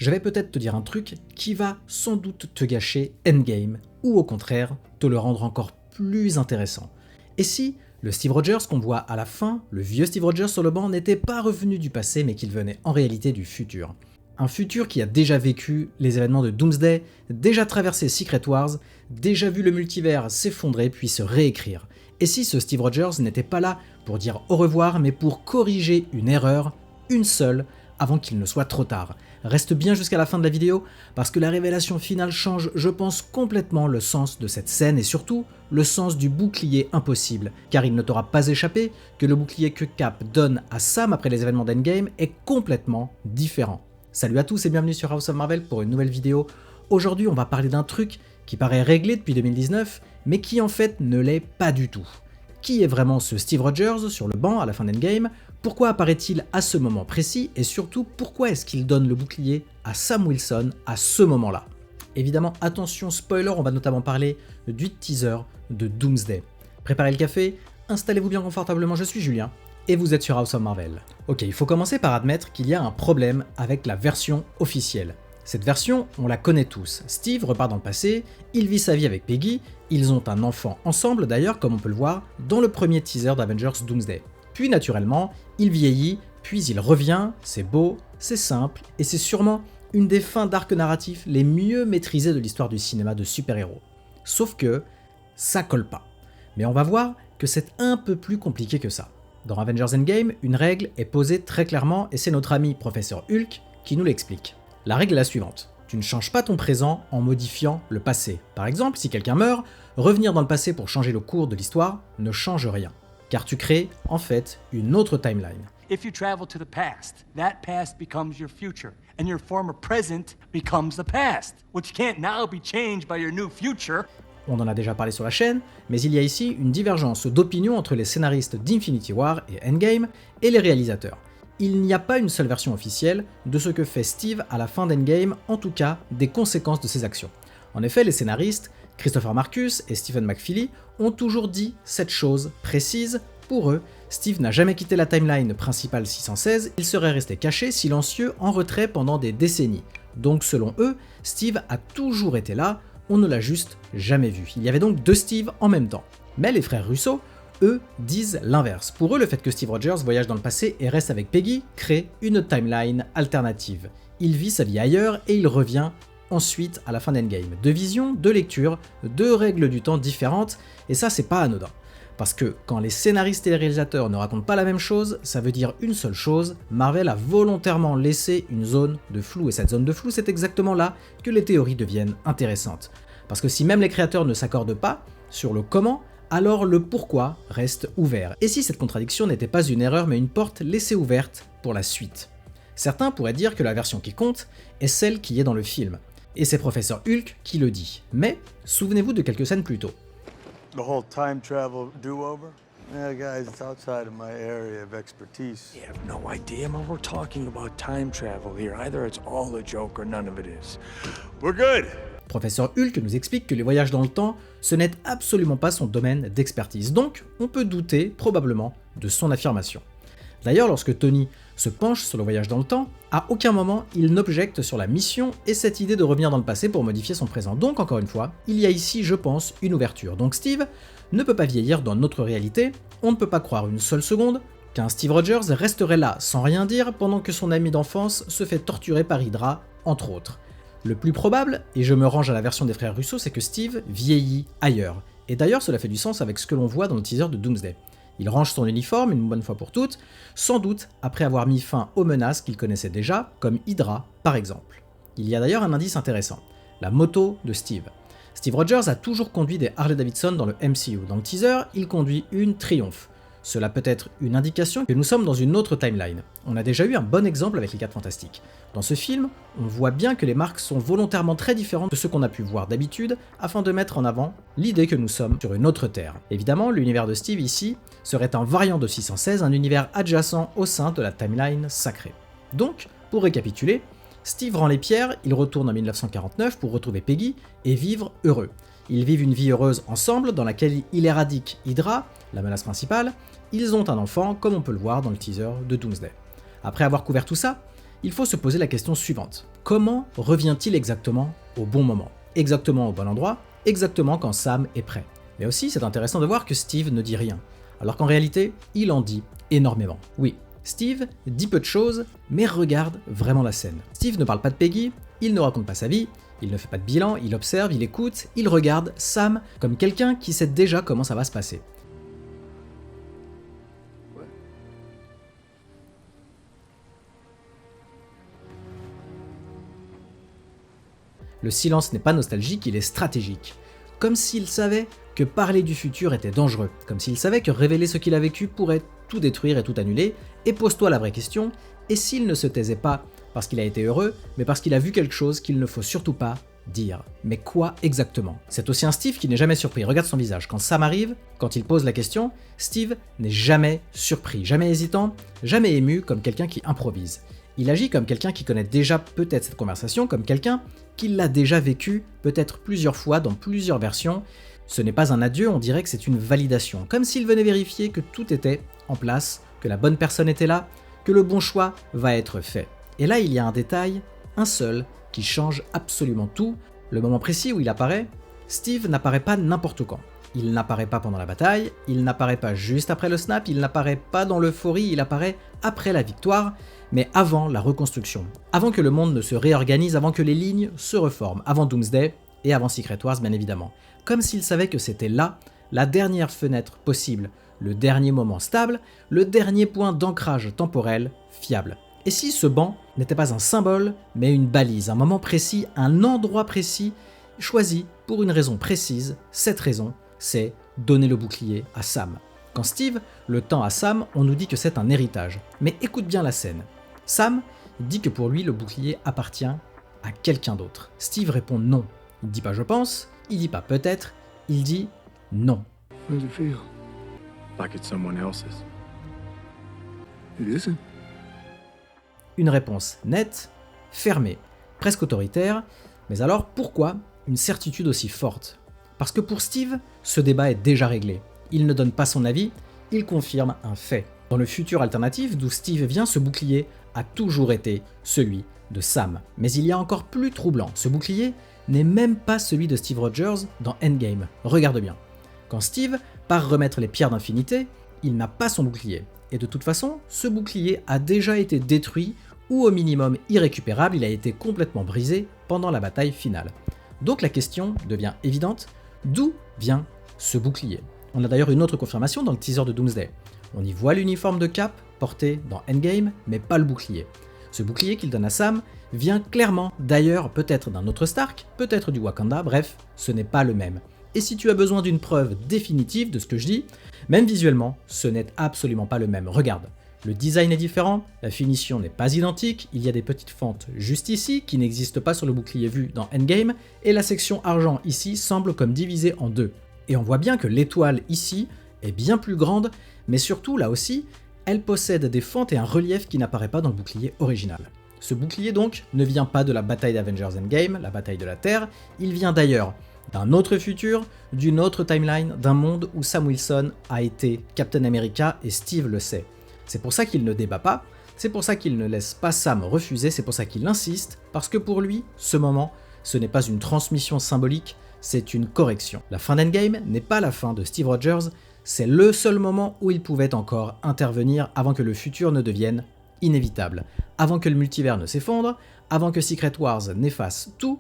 je vais peut-être te dire un truc qui va sans doute te gâcher Endgame, ou au contraire, te le rendre encore plus intéressant. Et si le Steve Rogers qu'on voit à la fin, le vieux Steve Rogers sur le banc, n'était pas revenu du passé mais qu'il venait en réalité du futur? Un futur qui a déjà vécu les événements de Doomsday, déjà traversé Secret Wars, déjà vu le multivers s'effondrer puis se réécrire. Et si ce Steve Rogers n'était pas là pour dire au revoir mais pour corriger une erreur, une seule, avant qu'il ne soit trop tard? Reste bien jusqu'à la fin de la vidéo, parce que la révélation finale change, je pense, complètement le sens de cette scène et surtout le sens du bouclier impossible, car il ne t'aura pas échappé que le bouclier que Cap donne à Sam après les événements d'Endgame est complètement différent. Salut à tous et bienvenue sur House of Marvel pour une nouvelle vidéo. Aujourd'hui on va parler d'un truc qui paraît réglé depuis 2019, mais qui en fait ne l'est pas du tout. Qui est vraiment ce Steve Rogers sur le banc à la fin d'Endgame? Pourquoi apparaît-il à ce moment précis? Et surtout, pourquoi est-ce qu'il donne le bouclier à Sam Wilson à ce moment-là? Évidemment, attention spoiler, on va notamment parler du teaser de Doomsday. Préparez le café, installez-vous bien confortablement, je suis Julien, et vous êtes sur House of Marvel. Ok, il faut commencer par admettre qu'il y a un problème avec la version officielle. Cette version, on la connaît tous. Steve repart dans le passé, il vit sa vie avec Peggy, ils ont un enfant ensemble d'ailleurs, comme on peut le voir dans le premier teaser d'Avengers Doomsday. Puis naturellement, il vieillit, puis il revient, c'est beau, c'est simple, et c'est sûrement une des fins d'arc narratif les mieux maîtrisées de l'histoire du cinéma de super-héros. Sauf que, ça colle pas. Mais on va voir que c'est un peu plus compliqué que ça. Dans Avengers Endgame, une règle est posée très clairement, et c'est notre ami Professeur Hulk qui nous l'explique. La règle est la suivante. Tu ne changes pas ton présent en modifiant le passé. Par exemple, si quelqu'un meurt, revenir dans le passé pour changer le cours de l'histoire ne change rien. Car tu crées, en fait, une autre timeline. If you travel to the past, that past becomes your future, and your former present becomes the past, which can't now be changed by your new future. On en a déjà parlé sur la chaîne, mais il y a ici une divergence d'opinion entre les scénaristes d'Infinity War et Endgame et les réalisateurs. Il n'y a pas une seule version officielle de ce que fait Steve à la fin d'Endgame, en tout cas des conséquences de ses actions. En effet, les scénaristes, Christopher Marcus et Stephen McFeely, ont toujours dit cette chose précise. Pour eux, Steve n'a jamais quitté la timeline principale 616, il serait resté caché, silencieux, en retrait pendant des décennies. Donc selon eux, Steve a toujours été là, on ne l'a juste jamais vu. Il y avait donc deux Steve en même temps. Mais les frères Russo, eux, disent l'inverse. Pour eux, le fait que Steve Rogers voyage dans le passé et reste avec Peggy crée une timeline alternative. Il vit sa vie ailleurs et il revient ensuite à la fin d'Endgame. Deux visions, deux lectures, deux règles du temps différentes, et ça c'est pas anodin. Parce que quand les scénaristes et les réalisateurs ne racontent pas la même chose, ça veut dire une seule chose, Marvel a volontairement laissé une zone de flou, et cette zone de flou c'est exactement là que les théories deviennent intéressantes. Parce que si même les créateurs ne s'accordent pas sur le comment, alors le pourquoi reste ouvert. Et si cette contradiction n'était pas une erreur mais une porte laissée ouverte pour la suite? Certains pourraient dire que la version qui compte est celle qui est dans le film. Et c'est Professeur Hulk qui le dit. Mais souvenez-vous de quelques scènes plus tôt. The whole time travel do-over? Yeah, guys, it's outside of my area of expertise. You have no idea, man. We're talking about time travel here. Either it's all a joke or none of it is. We're good! Professeur Hulk nous explique que les voyages dans le temps, ce n'est absolument pas son domaine d'expertise. Donc, on peut douter, probablement, de son affirmation. D'ailleurs, lorsque Tony se penche sur le voyage dans le temps, à aucun moment il n'objecte sur la mission et cette idée de revenir dans le passé pour modifier son présent. Donc encore une fois, il y a ici, je pense, une ouverture. Donc Steve ne peut pas vieillir dans notre réalité, on ne peut pas croire une seule seconde qu'un Steve Rogers resterait là sans rien dire pendant que son ami d'enfance se fait torturer par Hydra, entre autres. Le plus probable, et je me range à la version des frères Russo, c'est que Steve vieillit ailleurs. Et d'ailleurs cela fait du sens avec ce que l'on voit dans le teaser de Doomsday. Il range son uniforme une bonne fois pour toutes, sans doute après avoir mis fin aux menaces qu'il connaissait déjà, comme Hydra par exemple. Il y a d'ailleurs un indice intéressant, la moto de Steve. Steve Rogers a toujours conduit des Harley-Davidson dans le MCU. Dans le teaser, il conduit une Triumph. Cela peut être une indication que nous sommes dans une autre timeline. On a déjà eu un bon exemple avec les 4 Fantastiques. Dans ce film, on voit bien que les marques sont volontairement très différentes de ce qu'on a pu voir d'habitude, afin de mettre en avant l'idée que nous sommes sur une autre Terre. Évidemment, l'univers de Steve ici serait un variant de 616, un univers adjacent au sein de la timeline sacrée. Donc, pour récapituler, Steve rend les pierres, il retourne en 1949 pour retrouver Peggy et vivre heureux. Ils vivent une vie heureuse ensemble dans laquelle il éradique Hydra, la menace principale, ils ont un enfant comme on peut le voir dans le teaser de Doomsday. Après avoir couvert tout ça, il faut se poser la question suivante. comment revient-il exactement au bon moment, exactement au bon endroit, exactement quand Sam est prêt. Mais aussi, c'est intéressant de voir que Steve ne dit rien, alors qu'en réalité, il en dit énormément. Oui, Steve dit peu de choses, mais regarde vraiment la scène. Steve ne parle pas de Peggy, il ne raconte pas sa vie, il ne fait pas de bilan, il observe, il écoute, il regarde Sam comme quelqu'un qui sait déjà comment ça va se passer. Le silence n'est pas nostalgique, il est stratégique. Comme s'il savait que parler du futur était dangereux, comme s'il savait que révéler ce qu'il a vécu pourrait tout détruire et tout annuler, et pose-toi la vraie question, et s'il ne se taisait pas parce qu'il a été heureux, mais parce qu'il a vu quelque chose qu'il ne faut surtout pas dire. Mais quoi exactement? C'est aussi un Steve qui n'est jamais surpris, regarde son visage. Quand Sam arrive, quand il pose la question, Steve n'est jamais surpris, jamais hésitant, jamais ému comme quelqu'un qui improvise. Il agit comme quelqu'un qui connaît déjà peut-être cette conversation, comme quelqu'un qui l'a déjà vécu peut-être plusieurs fois dans plusieurs versions. Ce n'est pas un adieu, on dirait que c'est une validation, comme s'il venait vérifier que tout était en place, que la bonne personne était là, que le bon choix va être fait. Et là, il y a un détail, un seul, qui change absolument tout. Le moment précis où il apparaît, Steve n'apparaît pas n'importe quand. Il n'apparaît pas pendant la bataille, il n'apparaît pas juste après le snap, il n'apparaît pas dans l'euphorie, il apparaît après la victoire, mais avant la reconstruction. Avant que le monde ne se réorganise, avant que les lignes se reforment, avant Doomsday et avant Secret Wars bien évidemment. Comme s'il savait que c'était là, la dernière fenêtre possible, le dernier moment stable, le dernier point d'ancrage temporel fiable. Et si ce banc n'était pas un symbole, mais une balise, un moment précis, un endroit précis, choisi pour une raison précise, cette raison, c'est donner le bouclier à Sam. Quand Steve le tend à Sam, on nous dit que c'est un héritage. Mais écoute bien la scène. Sam dit que pour lui, le bouclier appartient à quelqu'un d'autre. Steve répond non. Il dit pas je pense, il dit pas peut-être, il dit non. How does it feel? Like it's someone else's. It isn't. Une réponse nette, fermée, presque autoritaire, mais alors pourquoi une certitude aussi forte? Parce que pour Steve, ce débat est déjà réglé. Il ne donne pas son avis, il confirme un fait. Dans le futur alternatif d'où Steve vient, ce bouclier a toujours été celui de Sam. Mais il y a encore plus troublant, ce bouclier n'est même pas celui de Steve Rogers dans Endgame. Regarde bien. Quand Steve part remettre les pierres d'infinité, il n'a pas son bouclier. Et de toute façon, ce bouclier a déjà été détruit ou au minimum irrécupérable, il a été complètement brisé pendant la bataille finale. Donc la question devient évidente, d'où vient ce bouclier? On a d'ailleurs une autre confirmation dans le teaser de Doomsday. On y voit l'uniforme de Cap porté dans Endgame, mais pas le bouclier. Ce bouclier qu'il donne à Sam vient clairement d'ailleurs peut-être d'un autre Stark, peut-être du Wakanda, bref, ce n'est pas le même. Et si tu as besoin d'une preuve définitive de ce que je dis, même visuellement, ce n'est absolument pas le même. Regarde, le design est différent, la finition n'est pas identique, il y a des petites fentes juste ici qui n'existent pas sur le bouclier vu dans Endgame, et la section argent ici semble comme divisée en deux. Et on voit bien que l'étoile ici est bien plus grande, mais surtout là aussi, elle possède des fentes et un relief qui n'apparaît pas dans le bouclier original. Ce bouclier donc ne vient pas de la bataille d'Avengers Endgame, la bataille de la Terre, il vient d'ailleurs d'un autre futur, d'une autre timeline, d'un monde où Sam Wilson a été Captain America et Steve le sait. C'est pour ça qu'il ne débat pas, c'est pour ça qu'il ne laisse pas Sam refuser, c'est pour ça qu'il insiste, parce que pour lui, ce moment, ce n'est pas une transmission symbolique, c'est une correction. La fin d'Endgame n'est pas la fin de Steve Rogers, c'est le seul moment où il pouvait encore intervenir avant que le futur ne devienne inévitable, avant que le multivers ne s'effondre, avant que Secret Wars n'efface tout.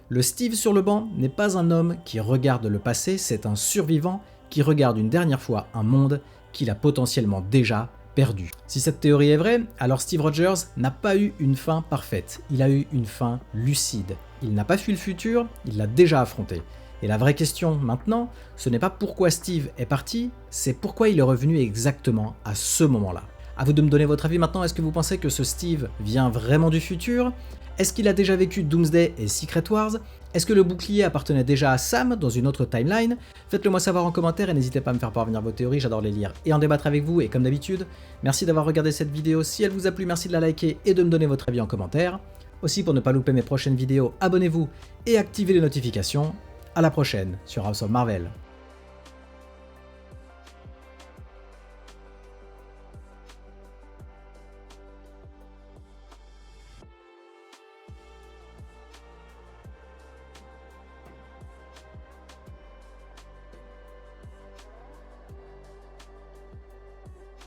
Le Steve sur le banc n'est pas un homme qui regarde le passé, c'est un survivant qui regarde une dernière fois un monde qu'il a potentiellement déjà perdu. Si cette théorie est vraie, alors Steve Rogers n'a pas eu une fin parfaite, il a eu une fin lucide. Il n'a pas fui le futur, il l'a déjà affronté. Et la vraie question maintenant, ce n'est pas pourquoi Steve est parti, c'est pourquoi il est revenu exactement à ce moment-là. À vous de me donner votre avis maintenant, est-ce que vous pensez que ce Steve vient vraiment du futur? Est-ce qu'il a déjà vécu Doomsday et Secret Wars? Est-ce que le bouclier appartenait déjà à Sam dans une autre timeline? Faites-le moi savoir en commentaire et n'hésitez pas à me faire parvenir vos théories, j'adore les lire et en débattre avec vous. Et comme d'habitude, merci d'avoir regardé cette vidéo, si elle vous a plu, merci de la liker et de me donner votre avis en commentaire. Aussi, pour ne pas louper mes prochaines vidéos, abonnez-vous et activez les notifications. À la prochaine sur House of Marvel.